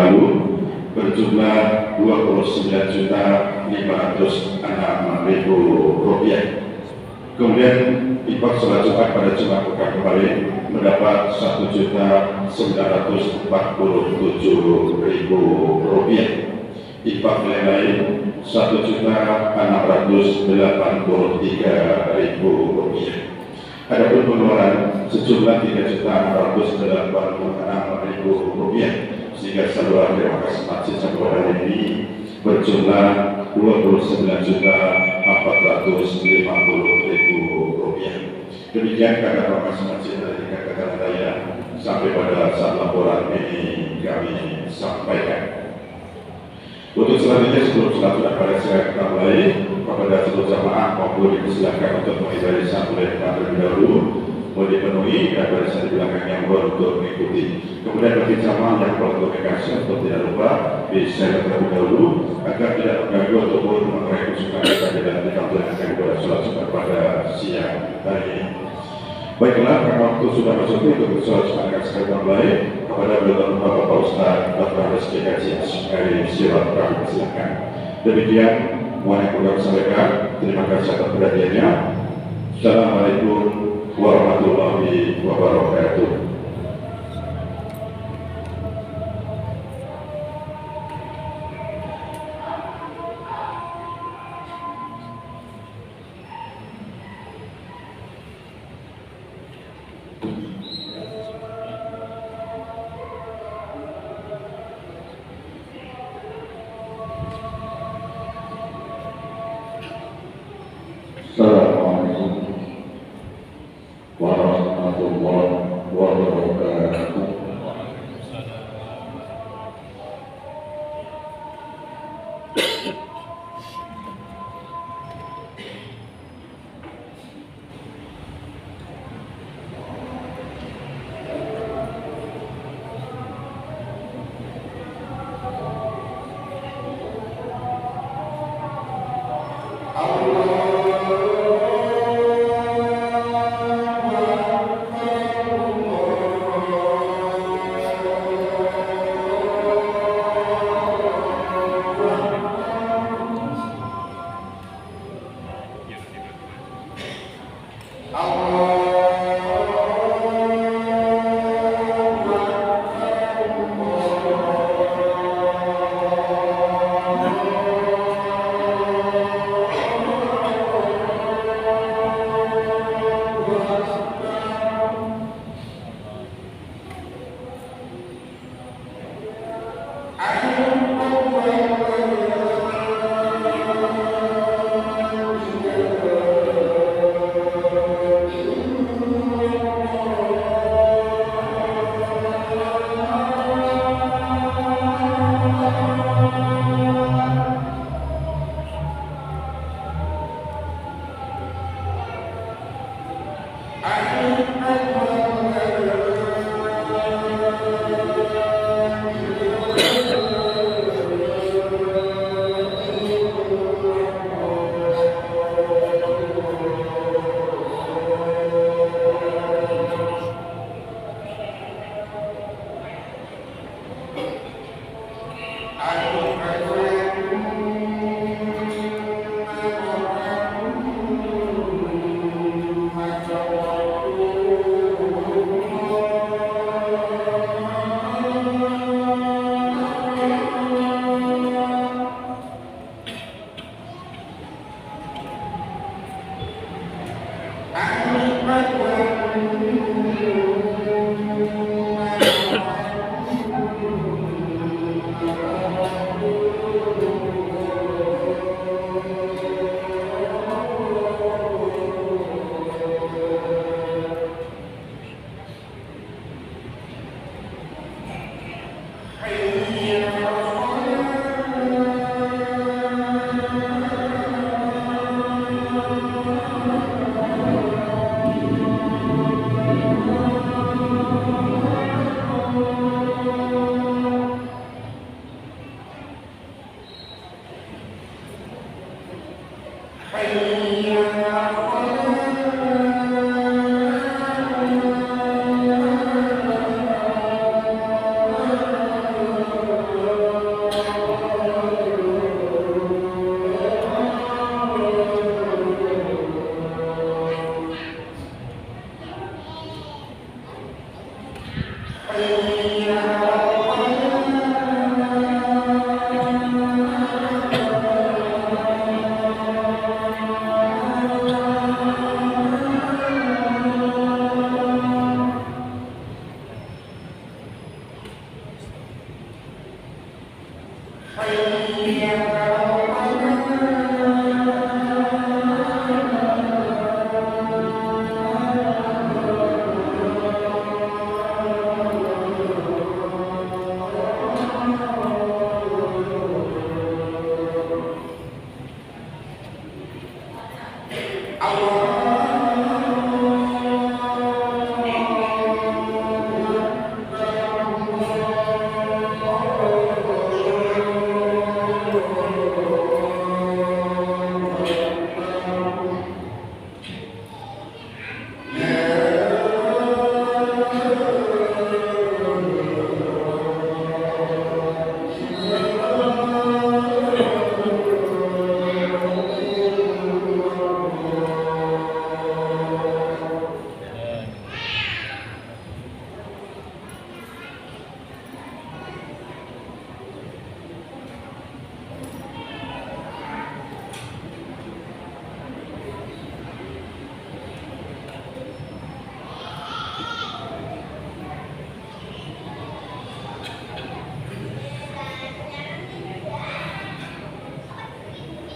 lalu berjumlah Rp29.506.000. Kemudian infak sholat Jumat pada Jumat pekan kemarin mendapat Rp1.947.000. Infak nilai lain Rp1.683.000. Adapun pengeluaran sejumlah Rp3.486.000, sehingga saluran terima kasih masjid sampai hari ini berjumlah Rp24.450.000. Demikian kata terima masjid dari kata saya sampai pada saat laporan ini kami sampaikan. Untuk selanjutnya sebelum sholat pada saya kembali kepada seluruh jamaah maupun dipersilakan untuk menghindari sambutan terlebih dahulu, mau dipenuhi dan barisan di belakang yang untuk mengikuti. Kemudian bagi jamaah yang berkomunikasi untuk tidak lupa bisa terlebih dahulu agar tidak mengganggu ataupun mengurangi kesukaan kita dan tidak melakukan ibadah sholat Jumat pada siang hari ini. Baiklah, karena waktu sudah masuk untuk sholat Jumat sekali kembali kepada Bapak Ustaz Dr. Rizky Haji Asyari Sirat kami persilakan. Demikian mohon yang kami sampaikan. Terima kasih atas perhatiannya. Assalamualaikum warahmatullahi wabarakatuh. Assalamualaikum warahmatullahi wabarakatuh.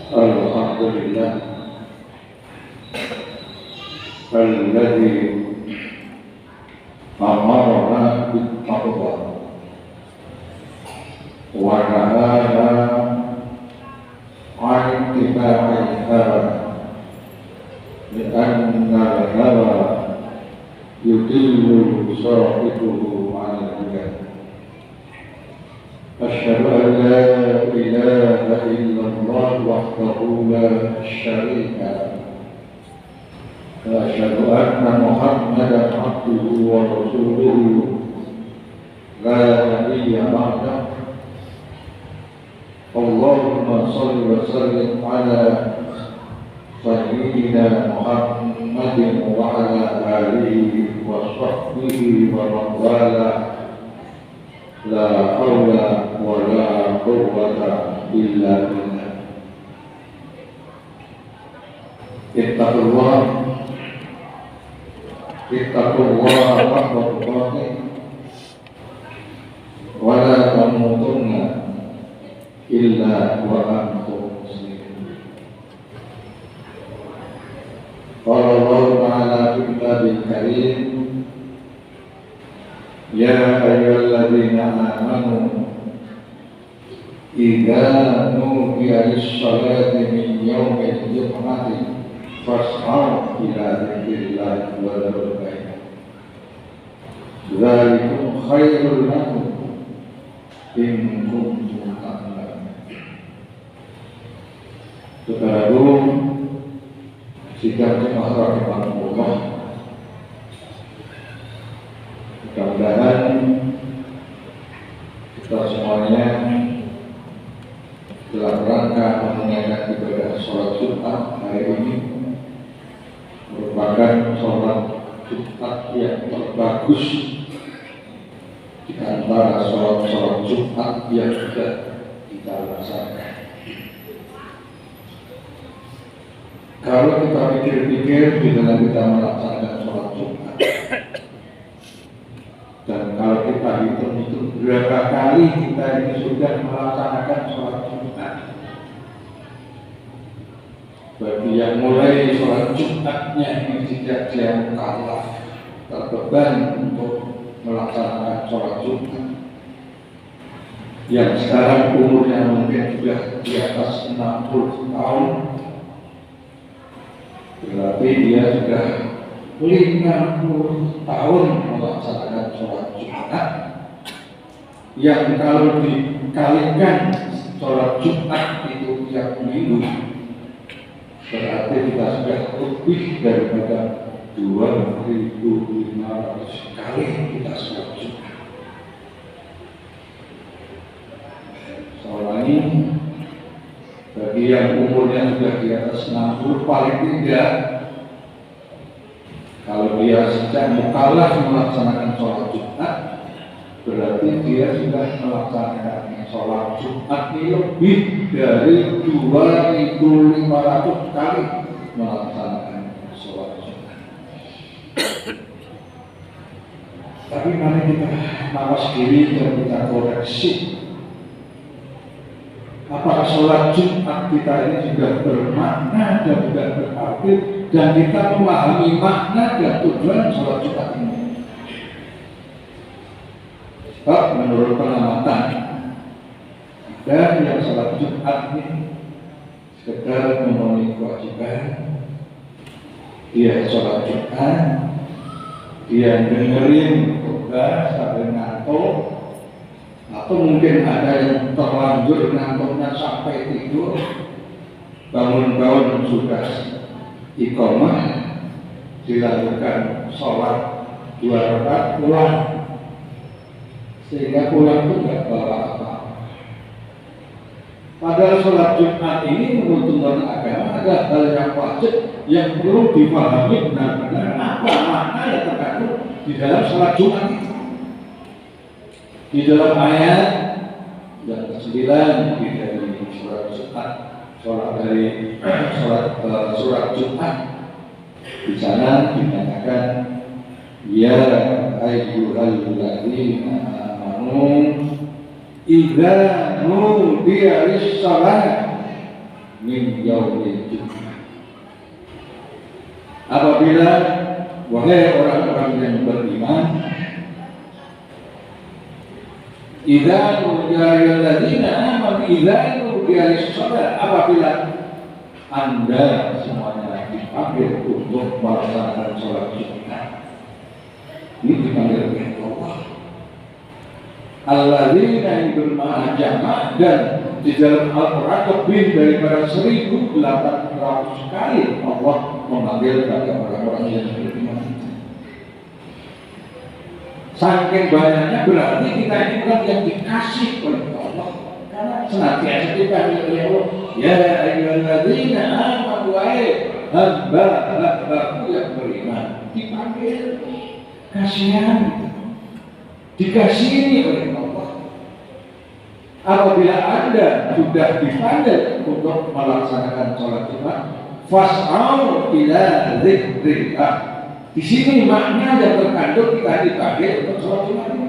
Alhamdulillah alladzi amarna bittaqwa wa nahana 'an ittiba'il hawa li'anna al-hawa yudillu sahibahu 'anil huda. أشهد أن لا إله إلا الله وحده لا شريك له وأشهد أن محمدا عبده ورسوله لا نبي بعده. اللهم صل وسلم على سيدنا محمد وعلى آله وصحبه ومن والاه. La haula wa la quwwata illa billah. Ittaqullah haqqa tuqatih wa la tamutunna illa wa antum muslimun. Qala Allah Ta'ala fi kitabil karim, Ya ayyuhalladzina amanu idza nudiya lis-salati min yaumil jum'ati fas'au ila dzikrillahi wa dzarul bai'a dzalikum khairul lakum in kuntum ta'lamun. Saudaraku, sidang jemaah rahimahullah, mudah-mudahan kita semuanya dalam rangka menunaikan ibadah sholat Jumat hari ini merupakan sholat Jumat yang terbagus di antara sholat Jumat yang sudah kita laksanakan. Kalau kita pikir-pikir di dalam kita melaksanakan sholat Jumat, dan kalau kita hitung-hitung berapa kali kita ini sudah melaksanakan sholat Jumat, bagi yang mulai sholat Jumatnya ini tidak dia mukallaf, terbeban untuk melaksanakan sholat Jumat, yang sekarang umurnya mungkin sudah di atas 60 tahun, berarti dia sudah 50 tahun melaksanakan sholat Jumat, yang kalau dikalikan sholat Jumat itu tiap minggu, berarti kita sudah lebih daripada 2.500 kali kita sholat Jumat. Soalnya ini bagi yang umurnya sudah di atas 60 paling tidak, kalau dia sejak mukallaf melaksanakan sholat Jumat, berarti dia sudah melaksanakan sholat Jumat ini lebih dari 2.500 kali melaksanakan sholat Jumat. Tapi mari kita mawas diri dan kita koreksi. Apakah sholat Jumat kita ini juga bermakna dan juga berarti, dan kita memahami makna dan tujuan sholat Jumat ini? Sebab menurut pengamatan, ada yang sholat Jumat ini sekedar memenuhi kewajiban, dia sholat Jumat, dia dengerin khotbah sampai ngantuk, atau mungkin ada yang terlanjur ngantuknya sampai tidur, bangun-bangun sudah iqamah, dilakukan sholat 2 rakaat pulang, sehingga pulang itu nggak bawa apa. Padahal sholat Jumat ini menurut tuntunan agama ada hal yang wajib yang perlu dipahami benar-benar apa makna yang terkandung di dalam sholat Jumat itu. Di dalam ayat yang ke-9 dari surat Jumat, surat Jumat, di sana dikatakan, ya ayyuhalladzina amanu idza nudiya lis-shalah min yaumil jumu'ah. Apabila wahai orang-orang yang beriman, idza nudiya lilladzina amanu idza nudiya lis-shalah, apabila Anda semuanya dipanggil untuk melaksanakan sholat Jumat, ini dipanggil oleh Allah. Alladzina yang bermakna jamak, dan di dalam Al-Quran lebih daripada 1.800 kali Allah memanggil pada orang-orang yang beriman. Saking banyaknya berarti kita ini bukan yang dikasih oleh Allah, karena senantiasa dipanggil oleh Allah. Ya ayyuhalladzina amanu hamba-hambaku yang beriman, dipanggil, kasihan, dikasihi oleh Allah. Apabila Anda sudah dipanggil untuk melaksanakan sholat Jumat, fas'au ila dzikrillah. Di sini makna yang terkandung kita dipanggil untuk sholat Jumat ini.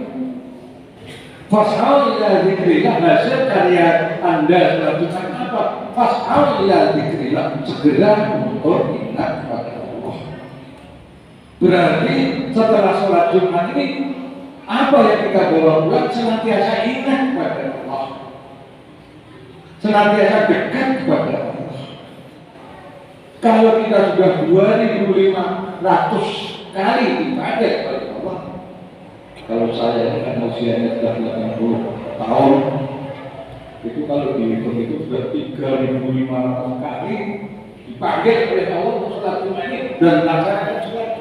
Fas'au ila dzikrillah, hasil karya Anda sholat Jumat apa? Fas'au ila dzikrillah, segera untuk ingat kepada Allah. Berarti setelah sholat Jumat ini, apa yang kita bawa pulang senantiasa ingat kepada Allah, senantiasa dekat kepada Allah. Kalau kita sudah 2.500 kali dipanggil oleh Allah, kalau saya ini kan usianya sudah 80 tahun, itu kalau dihitung itu sudah 3.500 kali dipanggil oleh Allah untuk sholat Jumat ini dan laksanakan sholat.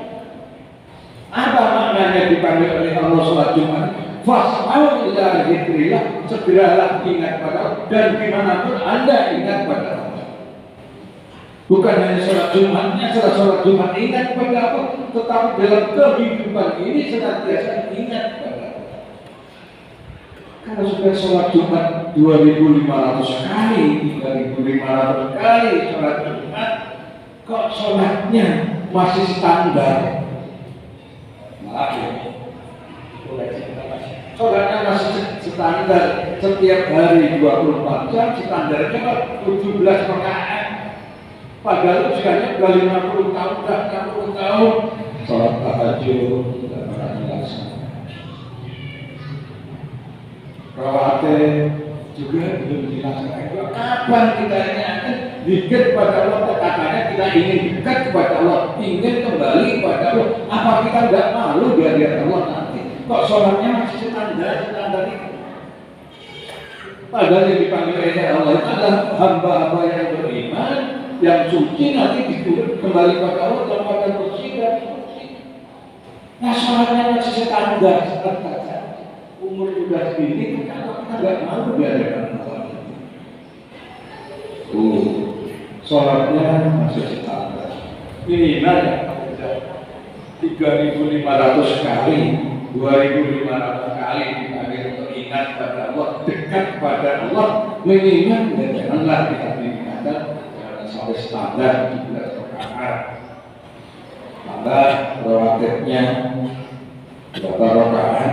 Apa maknanya dipanggil oleh Allah sholat Jumat? Fas'au ila dzikrillah, segeralah ingat pada Allah, dan dimanapun Anda ingat pada Allah. Bukan hanya sholat Jumatnya, setelah sholat Jumat ingat kepada Allah, tetapi dalam kehidupan ini senantiasa ingat kepada Allah. Kalau sudah sholat Jumat 2.500 kali, 3.500 kali sholat Jumat, kok sholatnya masih standar? Maaf ya, sholatnya masih standar setiap hari 24 jam, standarnya 17 rakaat. Padahal usianya sudah 50 tahun, sudah 60 tahun. Sholat tahajud dan rawatib juga belum dilaksanakan. Kapan kita ini akan dekat kepada Allah? Katanya kita ingin dekat kepada Allah, ingin kembali kepada Allah. Apa kita tidak malu di hadapan Allah nanti? Kok sholatnya masih standar itu? Padahal yang dipanggil oleh Allah itu adalah hamba-hamba yang beriman, yang suci, nanti diturut kembali kepada Allah dalam keadaan bersih dan suci. Nah, sholatnya masih standar saja. Umur sudah segini, kalau kita nggak malu di hadapan Allah. Sholatnya masih standar. Minimal ya, 3.500 kali, 2.500 kali dipanggil untuk ingat pada Allah, dekat kepada Allah. Minimal ya, janganlah kita diingatkan sampai standar 17 rakaat. Tambah rawatibnya berapa rakaat,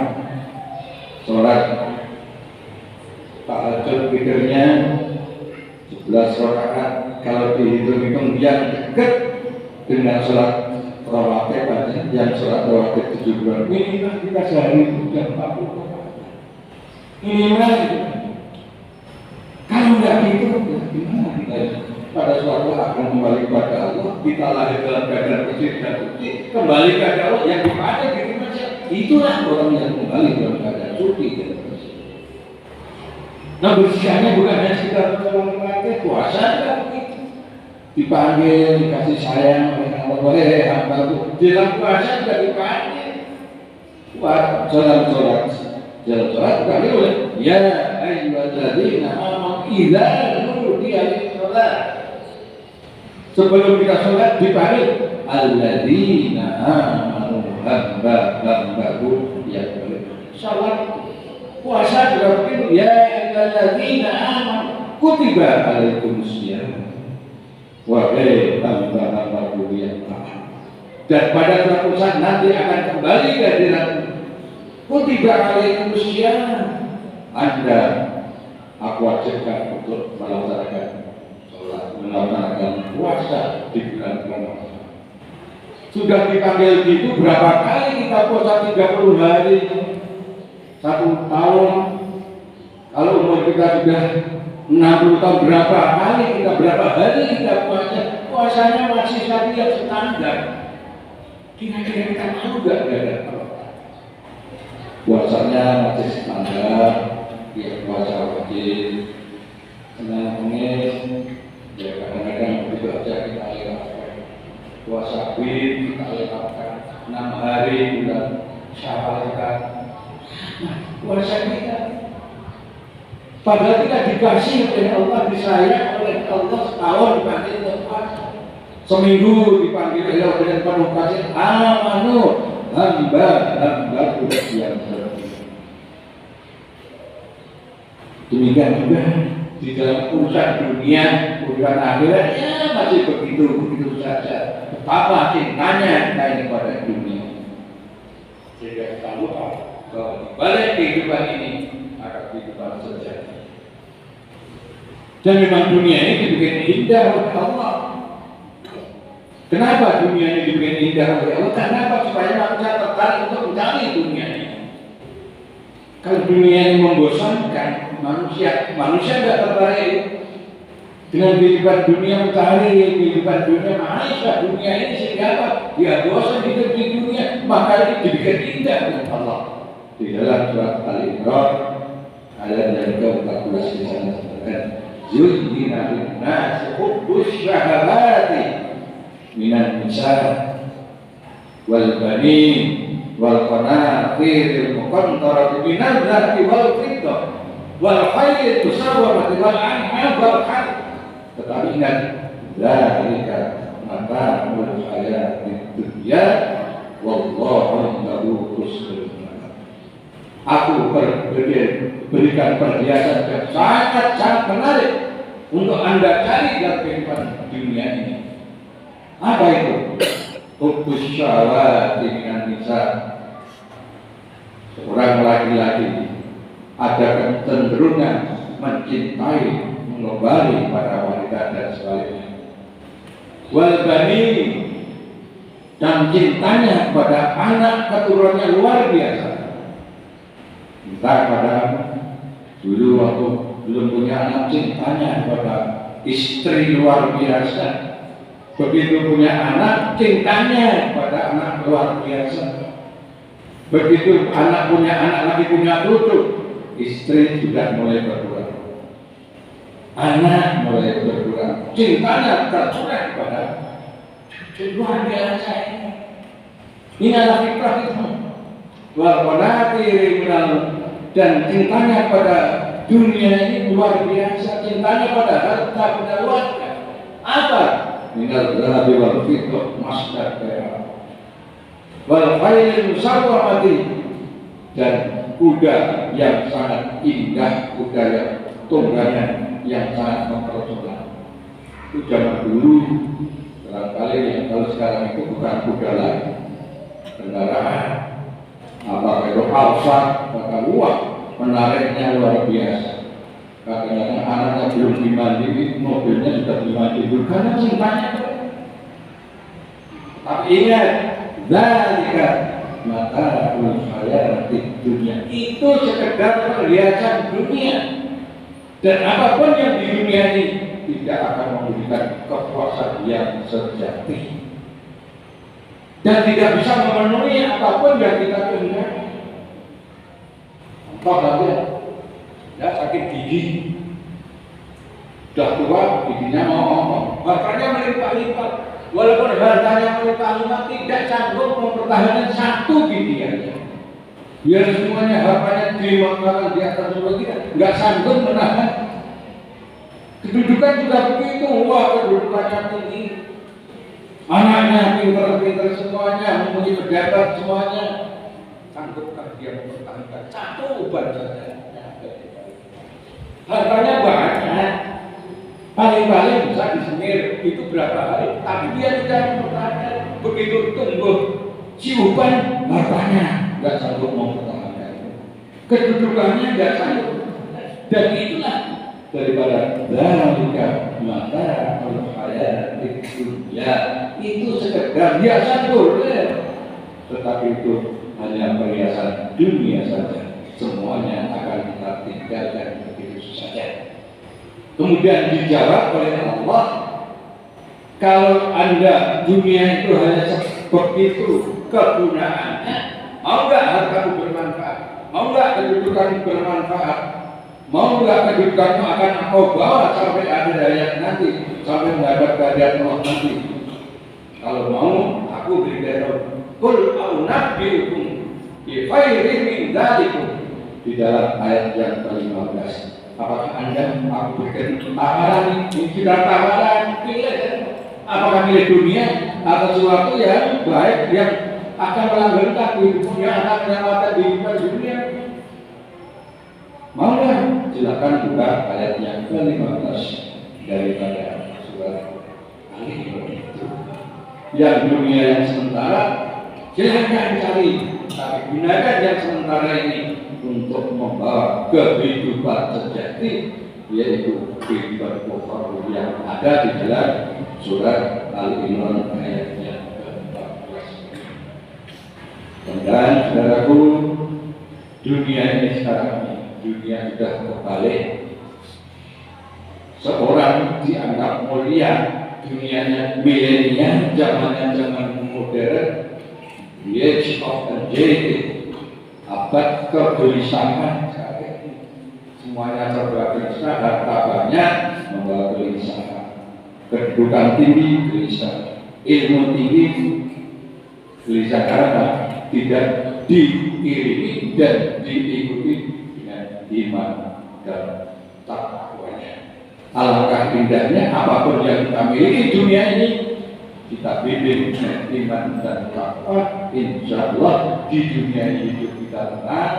sholat tahajud witirnya 11 rakaat kalau dihitung-hitung yang dekat dengan sholat rawatib aja, yang sholat rawatib 7 bulan minimal kita sehari sudah 40 rakaat minimal gitu. Kalau nggak gitu, ya gimana kita pada suatu akan kembali kepada Allah, kita lahir dalam keadaan kecil dan suci, kembali kepada Allah yang dipakai gitu saja. Itulah orang yang kembali dalam keadaan suci dan bersih. Nah bersihnya bukan hanya sekedar memakai puasa, tidak begitu. Dipanggil, dikasih sayang oleh Allah, hambaku. Dalam puasa tidak dipanggil. Sholat bukan itu. Ya ayyuhalladzina amanu idza nudiya lis-shalah. Sebelum kita sholat dipanggil alladzina amanu hamba-hambaku yang beriman. Sholat puasa juga begitu. Ya ayyuhalladzina amanu kutiba alaikumusiyam. Wahai hamba-hambaku yang taat. Dan pada suatu saat nanti akan kembali ke hadiratku. Kutiba alaikumusiyam. Anda aku wajibkan untuk melaksanakan sholat, melaksanakan puasa di bulan Ramadan. Sudah dipanggil gitu berapa kali kita puasa 30 hari, 1 tahun. Kalau umur kita sudah 60 tahun, berapa kali kita, berapa hari kita puasa? Puasanya masih satu yang standar. Kira-kira kita mau gak ada puasanya masih standar, ya puasa wajib, Senin Kamis, ya kadang-kadang begitu aja kita lewatkan. Puasa Bid kita lewatkan 6 hari bulan Syawal kita. Puasa kita. Padahal kita dikasih oleh Allah, disayang oleh Allah setahun dipanggil untuk puasa. Seminggu dipanggil oleh Allah dengan penuh kasih. Amanu hamba-hambaku yang beriman. Demikian juga di dalam urusan dunia, urusan akhiratnya masih begitu saja. Betapa cintanya kita kepada dunia. Sehingga kita lupa bahwa di balik kehidupan ini ada kehidupan sejati. Dan memang dunia ini dibikin indah oleh Allah. Kenapa dunia ini dibikin indah oleh Allah? Kenapa? Supaya manusia tertarik untuk mencari dunia ini. Kalau dunia ini membosankan manusia tidak tertarik dengan kehidupan dunia, mencari kehidupan dunia, manusia dunia ini sehingga apa? Dia bosan hidup di dunia, maka ini dibikin indah oleh Allah. Di dalam surat Al-Imran ayat yang ke-14 di sana disebutkan, "Zuyyina lin-nasi hubbus syahawati minan nisa wal banin wal qanatir muqantarati minal dhahabi wal fiddah wal khayl musawwamati wal an'am wal harth." Tetapi ingat, dzalika mata'ul hayatid dunya wallahu indahu husnul matab. Aku berikan perhiasan yang sangat menarik untuk Anda cari dalam kehidupan dunia ini. Apa itu? Hubbus syahawati minan nisa. Seorang laki-laki ada kecenderungan mencintai, mengembali pada wanita dan sebaliknya. Wal banin, dan cintanya pada anak keturunannya luar biasa. Entah pada dulu waktu belum punya anak, cintanya pada istri luar biasa. Begitu punya anak, cintanya pada anak luar biasa. Begitu anak punya anak lagi punya cucu, istri sudah mulai berkurang. Anak mulai berkurang, cintanya tercurah pada cucu luar biasa ini. Ini adalah fitrah itu. Dan cintanya pada dunia ini luar biasa, cintanya pada harta, pada warga. Apa? Minal dhahabi wal fiddah, emas dan perak. Wal khayl musawwamati, dan kuda yang sangat indah, kuda yang tunggangan yang sangat mempesona. Itu zaman dulu. Barangkali yang kalau sekarang itu bukan kuda lagi, kendaraan. Apa itu Alfa, maka wah menariknya luar biasa. Kadang-kadang anaknya belum dimandi, mobilnya sudah dimandi karena cintanya. Tapi ingat, zalika mata'ul hayatid dunia, itu sekedar perhiasan dunia. Dan apapun yang di dunia ini tidak akan memberikan kepuasan yang sejati dan tidak bisa memenuhi apapun yang kita kehendaki. Contoh saja, ya sakit gigi, sudah tua, giginya mau ngomong, hartanya melimpah-limpah. Walaupun hartanya melimpah-limpah, tidak sanggup mempertahankan satu gigi aja. Biar semuanya hartanya dimakan di atas semua kita, nggak sanggup menahan. Kedudukan juga begitu, wah kedudukannya tinggi, anaknya pinter-pinter semuanya, mempunyai pejabat semuanya, sanggupkah dia mempertahankan satu uban saja? Hartanya banyak, paling-paling bisa disemir, itu berapa hari, tapi dia tidak mempertahankan. Begitu tumbuh si uban, hartanya nggak sanggup mempertahankan, kedudukannya nggak sanggup. Dan itulah daripada zalika mata'ul hayatid dunya, itu sekedar hiasan boleh, tetapi itu hanya perhiasan dunia saja. Semuanya akan kita tinggalkan begitu saja. Kemudian dijawab oleh Allah, kalau Anda dunia itu hanya begitu kegunaannya, mau nggak hartamu bermanfaat, mau nggak kedudukanmu bermanfaat, mau nggak kedudukanmu akan kau bawa sampai akhir hayat nanti, sampai menghadap keadaan Allah nanti. Kalau mau, aku beritahu, kul a'unabbiukum bi khairin min dzalikum, di dalam ayat yang ke-15. Apakah Anda aku berikan tawaran, inspirasi tawaran, pilih, apakah milik dunia atau sesuatu yang baik yang akan melanggengkan hidupnya, akan menyelamatkan kehidupan dunia? Mau nggak? Silakan buka ayat yang ke-15 daripada surat Al-Imran itu. Yang dunia yang sementara silakan cari, tapi gunakan yang sementara ini untuk membawa kehidupan sejati, yaitu kehidupan ukhrawi yang ada di dalam surat Al-Imran ayat yang ke-14. Dan saudaraku, dunia ini sekarang ini, dunia sudah terbalik. Seorang dianggap mulia, dunianya milenial, zamannya zaman modern, age of anxiety, abad kegelisahan. Semuanya serba gelisah, harta banyak membawa kegelisahan, kedudukan tinggi gelisah, ilmu tinggi gelisah karena tidak diiringi dan diikuti dengan iman dan takwanya. Alangkah indahnya apapun yang kita miliki dunia ini, kita bimbing dengan iman dan takwa, insya Allah di dunia ini hidup kita tenang,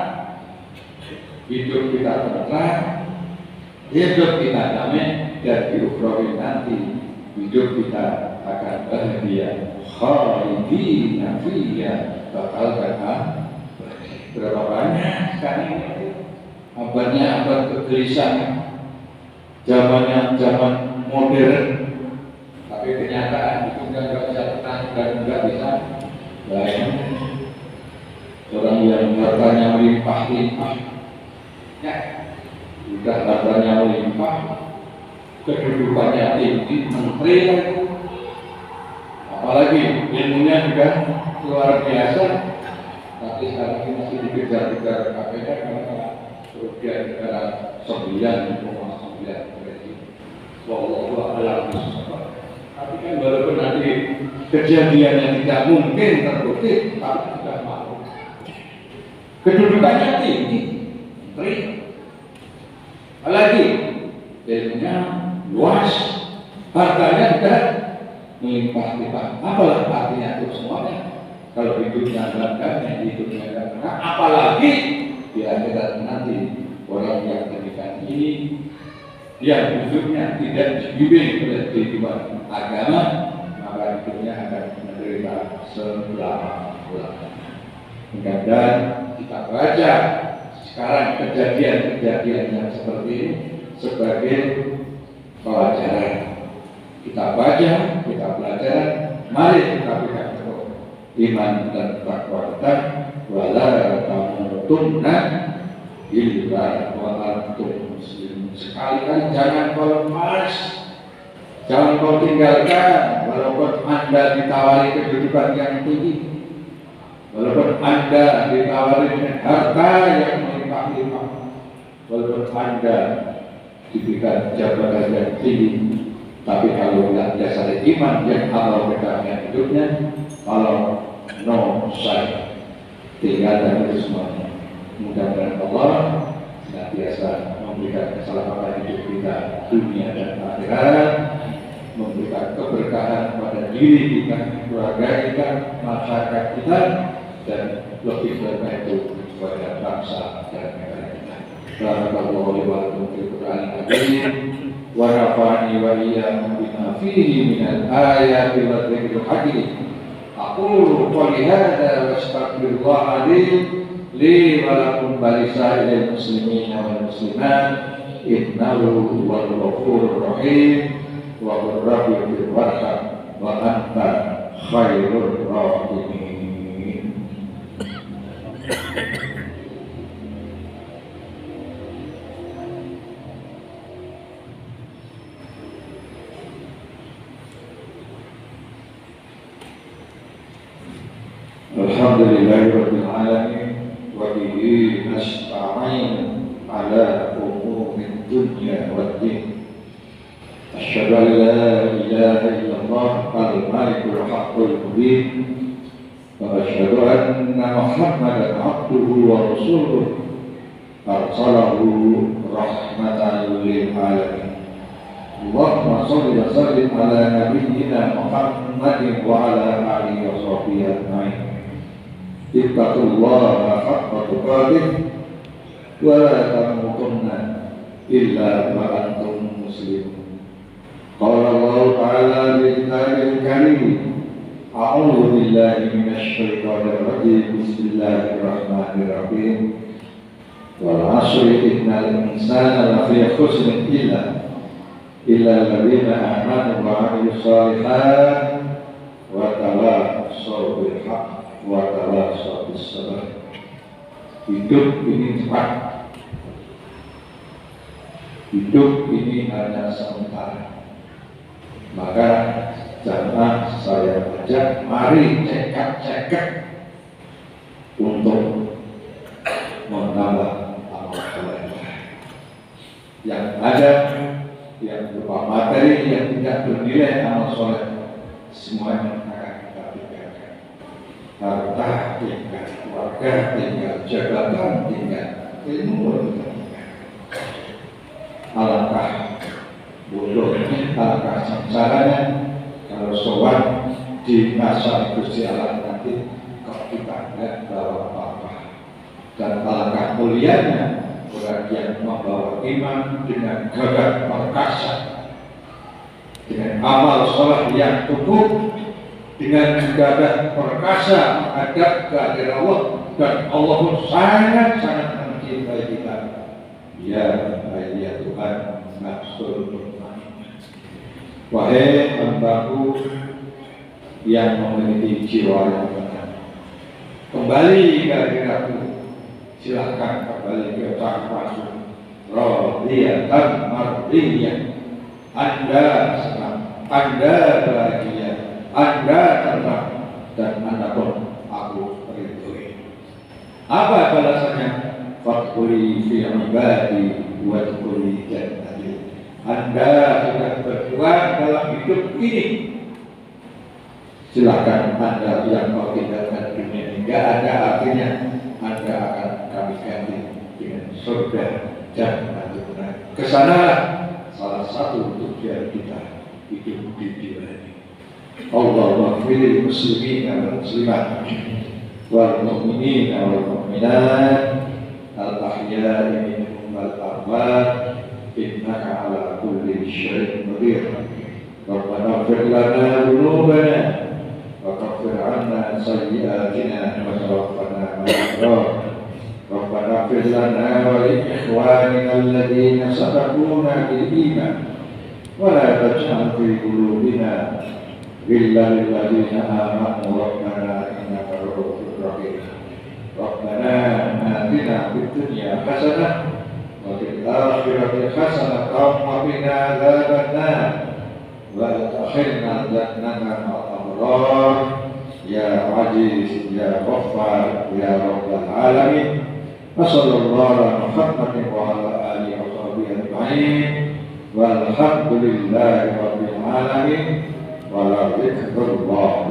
hidup kita tenang, hidup kita damai, dan di ukhrawi nanti hidup kita akan bahagia. Khalidina fiyya, bakal berapa banyak sekarang ini abadnya abad kegelisahan, zamannya zaman modern, tapi kenyataan itu nggak bisa tenang dan nggak bisa baik. Orang yang hartanya melimpah-limpah, ya, sudah hartanya melimpah, kedudukannya tinggi, menteri lagi, apalagi ilmunya juga luar biasa, tapi sekarang ini masih dikejar-kejar KPK karena kerugian negara 9,9 triliun. Wallahu a'lam bishawab. Tapi kan walaupun nanti kejadiannya tidak mungkin terbukti, tapi sudah malu. Kedudukannya tinggi, menteri, apalagi ilmunya luas, hartanya juga melimpah-limpah. Apalah artinya itu semuanya? Kalau hidupnya enggak hidupnya enggak, apalagi di akhirat nanti orang yang demikian ini, yang hidupnya tidak dibimbing oleh kehidupan agama, maka hidupnya akan menderita selama-lamanya. Dan kita baca sekarang kejadian-kejadian yang seperti ini sebagai pelajaran. Kita baca, kita belajar, mari kita pegang teguh iman dan takwa kita. Wala tamutunna illa wa antum muslimun. Sekali-kali jangan kau lepas, jangan kau tinggalkan, walaupun Anda ditawari kedudukan yang tinggi, walaupun Anda ditawari dengan harta yang melimpah-limpah, walaupun Anda diberikan jabatan yang tinggi, tapi kalau tidak dasar iman yang Allah berikan hidupnya, kalau no say, tinggalkan itu semuanya. Mudah-mudahan Allah senantiasa memberikan keselamatan hidup kita dunia dan akhirat, memberikan keberkahan pada diri kita, keluarga kita, masyarakat kita, dan lebih dari itu kepada bangsa dan negara kita. Barakallahu li wa lakum fil Qur'anil Azim wa nafa'ani wa iyyakum bima fihi minal ayati wa dzikril hakim. Aqulu qouli hadza wa astaghfirullah li wa lakum wa lisa'iril muslimin wal muslimat innahu huwal ghafurur rahim wa rabbul warham wa anta khairur rahimin. Alhamdulillahirabbil alamin wa bihi nasta'in ala umuri dunya waddin. Asyhadu an la ilaha illallah al-malikul haqqul mubin wa asyhadu anna Muhammadan abduhu wa rasuluh arsalahu rahmatan lil alamin. Allahumma shalli wa sallim ala nabiyyina Muhammadin wa ala alihi wa sahbihi ajma'in. Ittaqullaha haqqa tuqatih wa la tamutunna illa wa antum muslimun. Qala Allah ta'ala fi kitabihil karim, a'udzu billahi minasy syaithanir rajim. Bismillahirrahmanirrahim. Wal 'ashri innal insana lafi khusrin illa alladziina aamanu wa 'amilus shalihaati wa tawassaw bil haqq wa tawassaw bis sabr. Hidup ini cepat, hidup ini hanya sementara. Maka jamaah saya ajak, mari cekak untuk menambah amal soleh yang ada, yang berupa materi yang tidak bernilai amal soleh, semuanya akan kita tinggalkan. Harta tinggal, keluarga tinggal, jabatan tinggal, ilmu kita tinggal. Alangkah bodohnya, alangkah sengsaranya kalau sowan di masa Gusti Allah nanti kok kita tidak bawa apa-apa. Dan alangkah mulianya orang yang membawa iman dengan gagah perkasa, dengan amal soleh yang cukup, dengan gagah perkasa menghadap kehadiran Allah, dan Allah pun sangat-sangat mencintai kita. Ya Tuhan, nafsul. Wahai hambaku yang memiliki jiwa yang benar, kembali ke hadiratku, silakan kembali ke takwamu. Radiyatan mardiyah, Anda senang, Anda bahagia, Anda tenang, dan Anda pun aku ridhoi. Apa balasannya? Fadkhuli fi ibadi wadkhuli jannati. Anda sudah berjuang dalam hidup ini, silakan Anda yang mau tinggalkan dunia ini, tidak ada artinya. Anda akan kami ganti dengan surga dan ke sana salah satu tujuan kita hidup di dunia ini. Allahumma ighfir muslimin wal muslimat wal mu'minin wal mu'minat al ahya'i minhum wal amwat innaka ala kulli syai'in qadir. Rabbana ighfir lana dhunubana wa kaffir 'anna sayyi'atina wa tawaffana ma'al abrar ربنا اغفر لنا ولإخواننا الذين سبقونا بالإيمان ولا تجعل في قلوبنا غلا للذين آمنوا ربنا إنك رؤوف رحيم ربنا آتنا في الدنيا حسنة وفي الآخرة حسنة وقنا عذاب النار وأدخلنا الجنة مع الأبرار يا عزيز يا غفار يا رب العالمين وصلى الله على محمد وعلى آله وصحبه أجمعين والحمد لله رب العالمين ولا ذكر الله